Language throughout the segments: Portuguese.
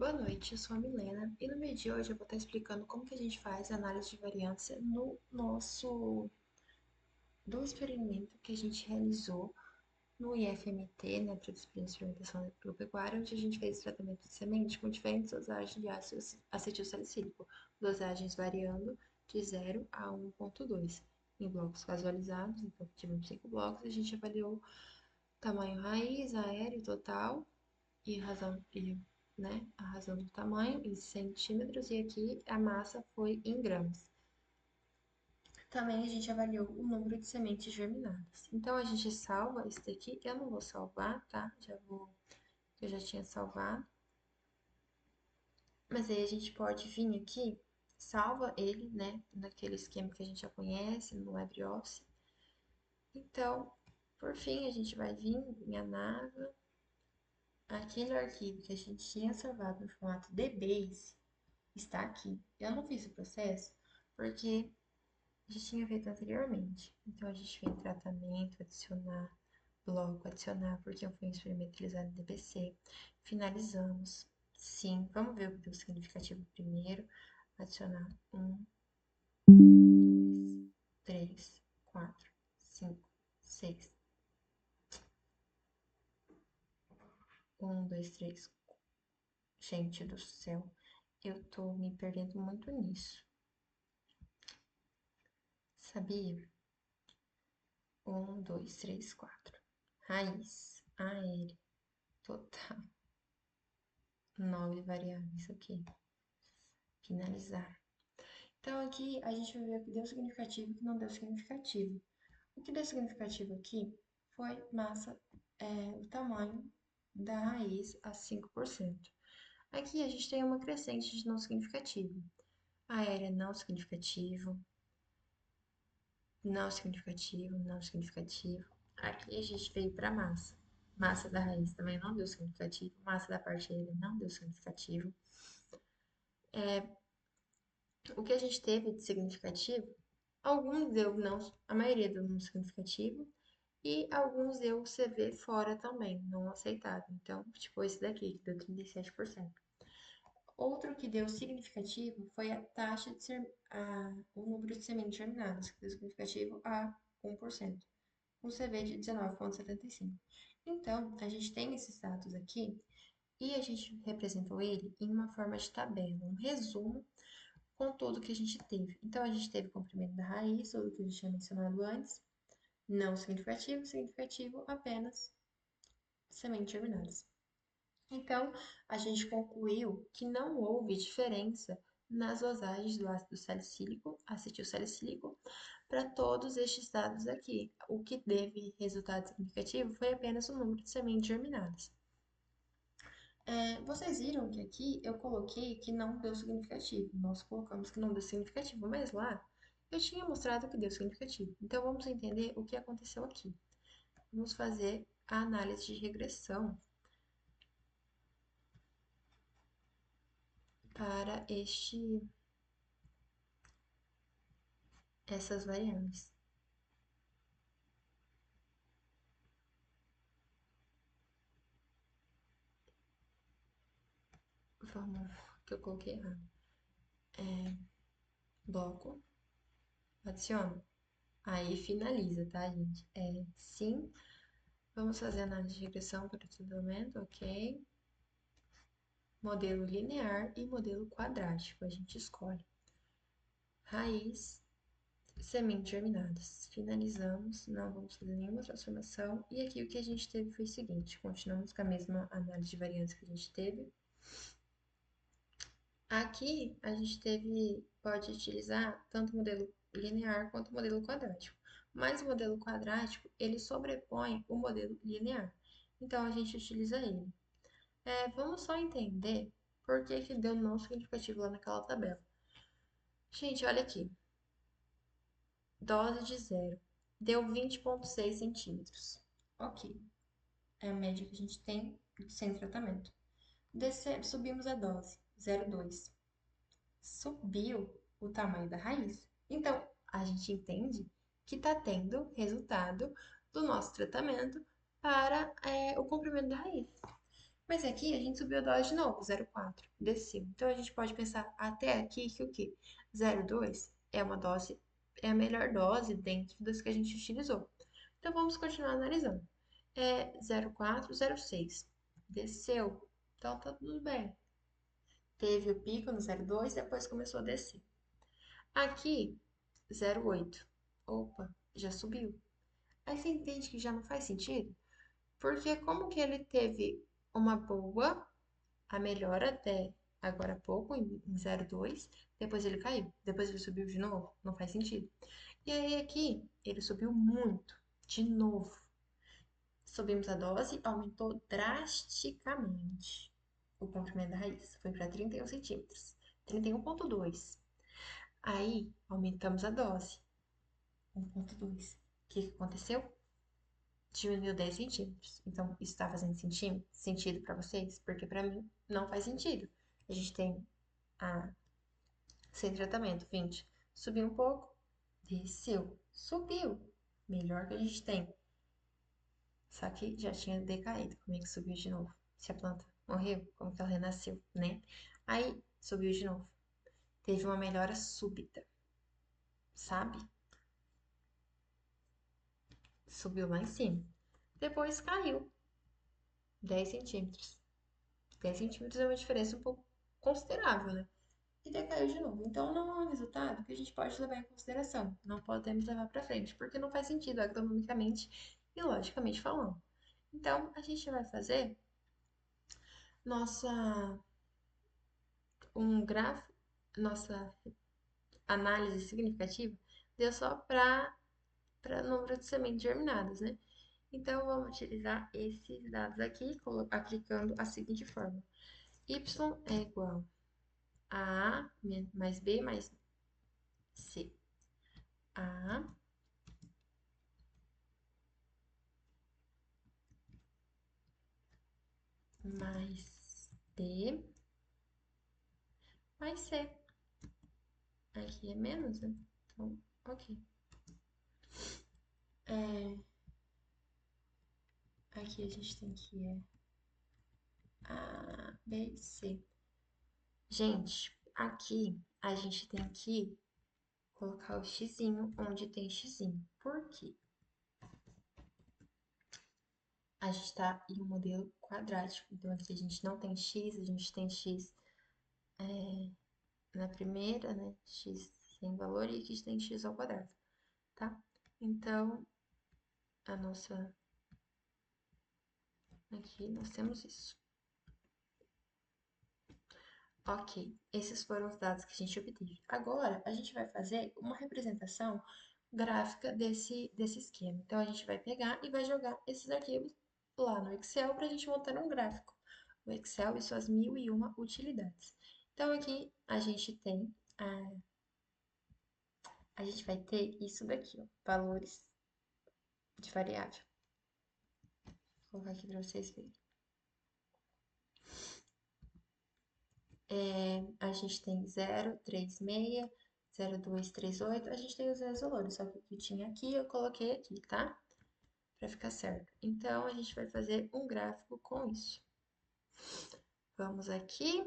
Boa noite, eu sou a Milena e no vídeo de hoje eu vou estar explicando como que a gente faz a análise de variância no nosso do experimento que a gente realizou no IFMT, né, para disciplina de experimentação agropecuária, onde a gente fez tratamento de semente com diferentes dosagens de ácido acetil salicílico, dosagens variando de 0 a 1,2. Em blocos casualizados, então tivemos 5 blocos, a gente avaliou tamanho raiz, aéreo total e a razão do tamanho em centímetros e aqui a massa foi em gramas. Também a gente avaliou o número de sementes germinadas. Então a gente salva esse daqui, eu não vou salvar, tá? Eu já tinha salvado. Mas aí a gente pode vir aqui, salva ele, né, naquele esquema que a gente já conhece, no LibreOffice. Então, por fim, a gente vai vir em Anava, aqui no arquivo que a gente tinha salvado no formato DBase, está aqui. Eu não fiz o processo porque já tinha feito anteriormente. Então, a gente vem em tratamento, adicionar, bloco, adicionar, porque foi experimentalizado em DBC. Finalizamos. Sim, vamos ver o que deu significativo primeiro. Adicionar 1, 2, 3, 4, 5, 6. 1, 2, 3. Gente do céu, eu tô me perdendo muito nisso. Sabia? 1, 2, 3, 4. Raiz, aérea, total. 9 variáveis aqui. Finalizar. Então, aqui a gente vai ver o que deu significativo e o que não deu significativo. O que deu significativo aqui foi massa, o tamanho da raiz a 5%. Aqui a gente tem uma crescente de não significativo. Aérea não significativo, não significativo, não significativo. Aqui a gente veio para massa. Massa da raiz também não deu significativo. Massa da parte aérea não deu significativo. O que a gente teve de significativo, alguns deu não, a maioria deu não significativo. E alguns deu CV fora também, não aceitável. Então, tipo esse daqui, que deu 37%. Outro que deu significativo foi a taxa de o número de sementes germinadas, que deu significativo a 1%, com CV de 19,75. Então, a gente tem esses dados aqui e a gente representou ele em uma forma de tabela, um resumo com tudo que a gente teve. Então, a gente teve comprimento da raiz, tudo que a gente tinha mencionado antes, não significativo, significativo apenas sementes germinadas. Então, a gente concluiu que não houve diferença nas dosagens do ácido salicílico, acetil salicílico, para todos estes dados aqui. O que teve resultado significativo foi apenas o número de sementes germinadas. Vocês viram que aqui eu coloquei que não deu significativo. Nós colocamos que não deu significativo, mas lá eu tinha mostrado que deu significativo. Então, vamos entender o que aconteceu aqui. Vamos fazer a análise de regressão para essas variáveis. Vamos, que eu coloquei errado. Bloco, adiciona. Aí finaliza, tá, gente? Sim. Vamos fazer análise de regressão para todo momento, ok. Modelo linear e modelo quadrático, a gente escolhe. Raiz, sementes germinadas. Finalizamos, não vamos fazer nenhuma transformação. E aqui o que a gente teve foi o seguinte, continuamos com a mesma análise de variância que a gente teve. Aqui a gente pode utilizar tanto o modelo linear quanto o modelo quadrático. Mas o modelo quadrático, ele sobrepõe o modelo linear. Então, a gente utiliza ele. Vamos só entender por que deu não significativo lá naquela tabela. Gente, olha aqui. Dose de 0. Deu 20,6 centímetros. Ok. É a média que a gente tem sem tratamento. Subimos a dose, 0,2. Subiu o tamanho da raiz. Então, a gente entende que está tendo resultado do nosso tratamento para o comprimento da raiz. Mas aqui a gente subiu a dose de novo, 0,4, desceu. Então a gente pode pensar até aqui que o quê? 0,2 é uma dose, é a melhor dose dentro das que a gente utilizou. Então vamos continuar analisando. É 0,4, 0,6. Desceu. Então tá tudo bem. Teve o pico no 0,2, depois começou a descer. Aqui, 0,8. Opa, já subiu. Aí você entende que já não faz sentido? Porque como que ele teve uma boa, a melhora até agora há pouco, em 0,2, depois ele caiu, depois ele subiu de novo? Não faz sentido. E aí aqui, ele subiu muito, de novo. Subimos a dose, aumentou drasticamente o comprimento da raiz. Foi para 31 centímetros, 31,2. Aí, aumentamos a dose, 1,2. O que que aconteceu? Diminuiu 10 centímetros. Então, isso está fazendo sentido para vocês? Porque para mim não faz sentido. A gente tem a sem tratamento, 20. Subiu um pouco, desceu, subiu. Melhor que a gente tem. Só que já tinha decaído. Como é que subiu de novo? Se a planta morreu, como que ela renasceu, né? Aí, subiu de novo. Teve uma melhora súbita, sabe? Subiu lá em cima. Depois caiu 10 centímetros. 10 centímetros é uma diferença um pouco considerável, né? E decaiu de novo. Então, não é um resultado que a gente pode levar em consideração. Não podemos levar para frente, porque não faz sentido agronomicamente e logicamente falando. Então, a gente vai fazer nossa um gráfico, nossa análise significativa deu só para número de sementes germinadas, né? Então, vamos utilizar esses dados aqui, aplicando a seguinte fórmula. Y é igual a A mais B mais C. A mais B mais C. Aqui é menos, né? Então, ok. É, aqui a gente tem que é A, B, C. Gente, aqui a gente tem que colocar o xizinho onde tem xizinho. Por quê? A gente está em um modelo quadrático. Então, aqui a gente não tem x, a gente tem x na primeira, né? X sem valor e aqui a gente tem x ao quadrado, tá? Então, a nossa... Aqui nós temos isso. Ok, esses foram os dados que a gente obteve. Agora, a gente vai fazer uma representação gráfica desse esquema. Então, a gente vai pegar e vai jogar esses arquivos lá no Excel para a gente montar um gráfico. O Excel e suas 1001 utilidades. Então, aqui a gente tem, a gente vai ter isso daqui, ó, valores de variável. Vou colocar aqui para vocês verem. A gente tem 0, 3, 6, 0, 2, 3, 8. A gente tem os valores, só que o que tinha aqui eu coloquei aqui, tá? Para ficar certo. Então, a gente vai fazer um gráfico com isso. Vamos aqui,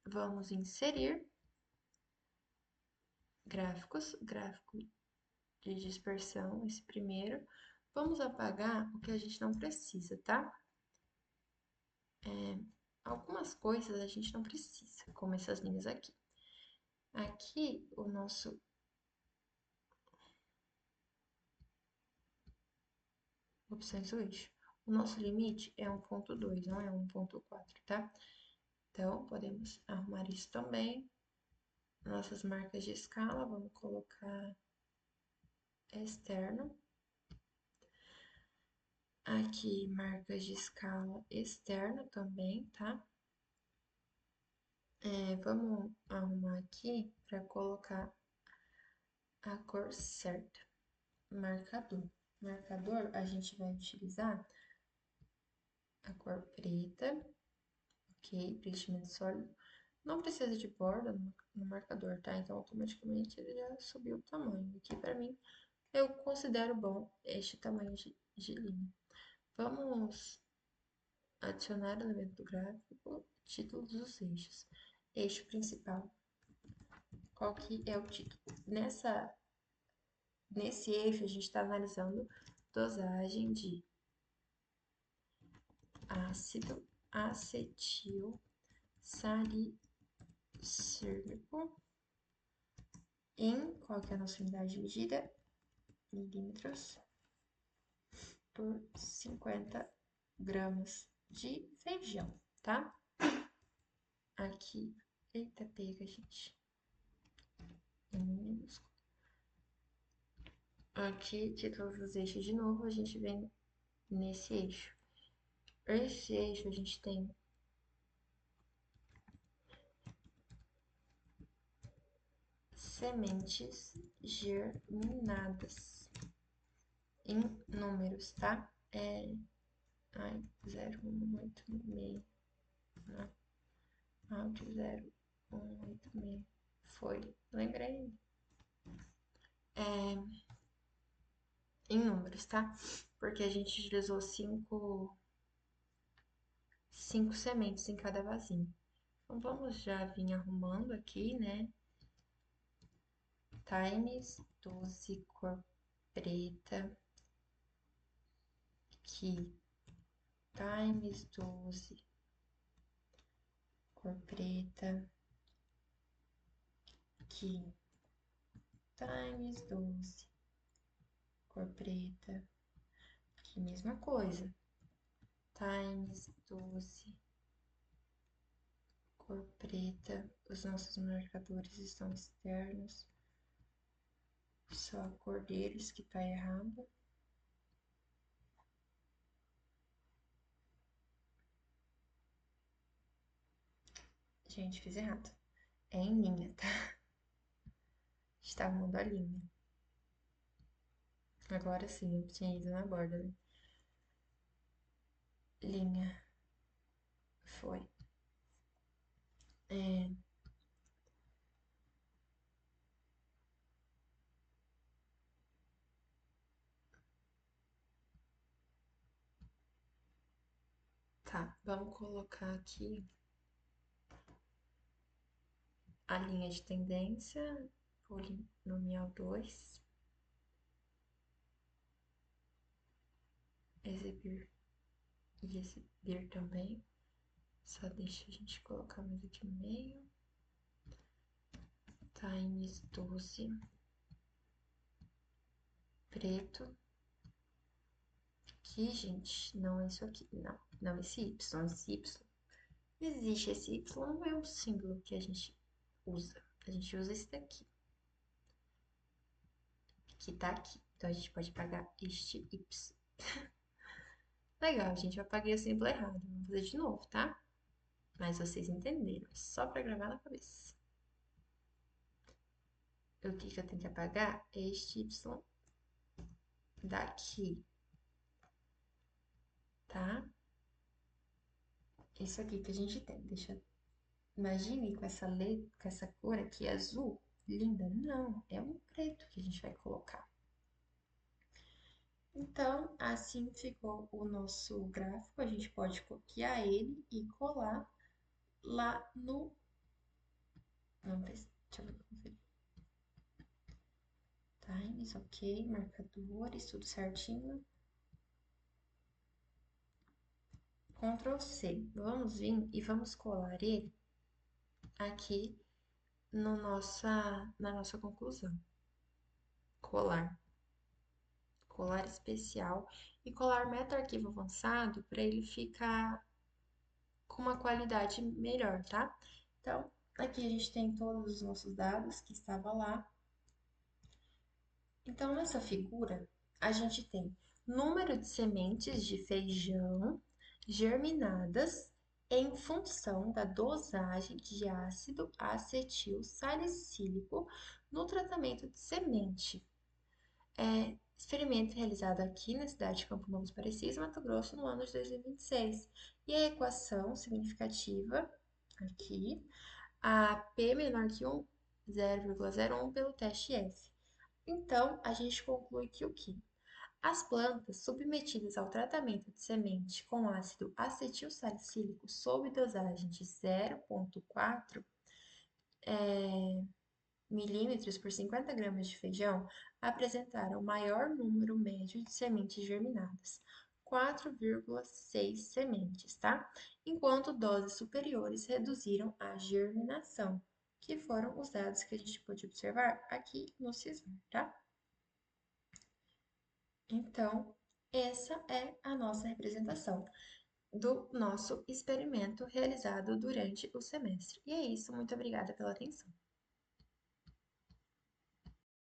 vamos inserir gráficos, gráfico de dispersão, esse primeiro. Vamos apagar o que a gente não precisa, tá? Algumas coisas a gente não precisa, como essas linhas aqui. Aqui, o nosso... Opções do eixo. O nosso limite é 1,2, não é 1,4, tá? Então, podemos arrumar isso também. Nossas marcas de escala, vamos colocar externo. Aqui, marcas de escala externo também, tá? Vamos arrumar aqui para colocar a cor certa. Marcador. Marcador, a gente vai utilizar a cor preta, ok? Preenchimento sólido. Não precisa de borda no marcador, tá? Então, automaticamente ele já subiu o tamanho. Aqui, para mim, eu considero bom este tamanho de linha. Vamos Adicionar elemento do gráfico, título dos eixos. Eixo principal. Qual que é o título? Nesse eixo, a gente está analisando dosagem de ácido acetil salicílico em, qual que é a nossa unidade de medida? Milímetros por 50 gramas de feijão, tá? Aqui, eita, pega, gente. Em minúsculo. Aqui, título dos eixos de novo, a gente vem nesse eixo. Esse eixo a gente tem sementes germinadas em números, tá? Ai, 0,186. Não, áudio 0,186. Foi, lembrei. É, em números, tá? Porque a gente utilizou cinco sementes em cada vasinho. Então, vamos já vir arrumando aqui, né? Times 12 cor preta, que times 12 cor preta, que times 12 cor preta, que mesma coisa, times 12 cor preta. Os nossos marcadores estão externos, só a cor deles que tá errada. Gente, fiz errado. É em linha, tá? Está arrumando a linha. Agora sim, eu tinha ido na borda, né? Linha. Foi. É, tá, vamos colocar aqui a linha de tendência, polinomial 2, exibir e exibir também. Só deixa a gente colocar mais aqui no meio. Times 12, preto. Aqui, gente, não é isso aqui, não. Não, esse Y, esse Y. Existe esse Y, não é um símbolo que a gente usa. A gente usa esse daqui, que tá aqui. Então, a gente pode apagar este Y. Legal, gente, eu apaguei o símbolo errado. Vamos fazer de novo, tá? Mas vocês entenderam, só pra gravar na cabeça. O que que eu tenho que apagar? Este Y daqui, tá? Isso aqui que a gente tem. Deixa, imagine com essa letra, com essa cor aqui azul, linda. Não, é um preto que a gente vai colocar. Então, assim ficou o nosso gráfico. A gente pode copiar ele e colar lá no... Vamos ver, deixa eu ver. Times, ok, marcadores, tudo certinho. Ctrl C. Vamos vir e vamos colar ele aqui no na nossa conclusão. Colar. Colar especial e colar meta-arquivo avançado para ele ficar com uma qualidade melhor, tá? Então, aqui a gente tem todos os nossos dados que estava lá. Então, nessa figura, a gente tem número de sementes de feijão germinadas em função da dosagem de ácido acetil salicílico no tratamento de semente. Experimento realizado aqui na cidade de Campo Novo dos Parecis, Mato Grosso, no ano de 2026. E a equação significativa, aqui, a P menor que 1, 0,01 pelo teste F. Então, a gente conclui que o quê? As plantas submetidas ao tratamento de semente com ácido acetilsalicílico sob dosagem de 0,4 milímetros por 50 gramas de feijão apresentaram o maior número médio de sementes germinadas, 4,6 sementes, tá? Enquanto doses superiores reduziram a germinação, que foram os dados que a gente pôde observar aqui no CISVAR, tá? Então, essa é a nossa representação do nosso experimento realizado durante o semestre. E é isso, muito obrigada pela atenção.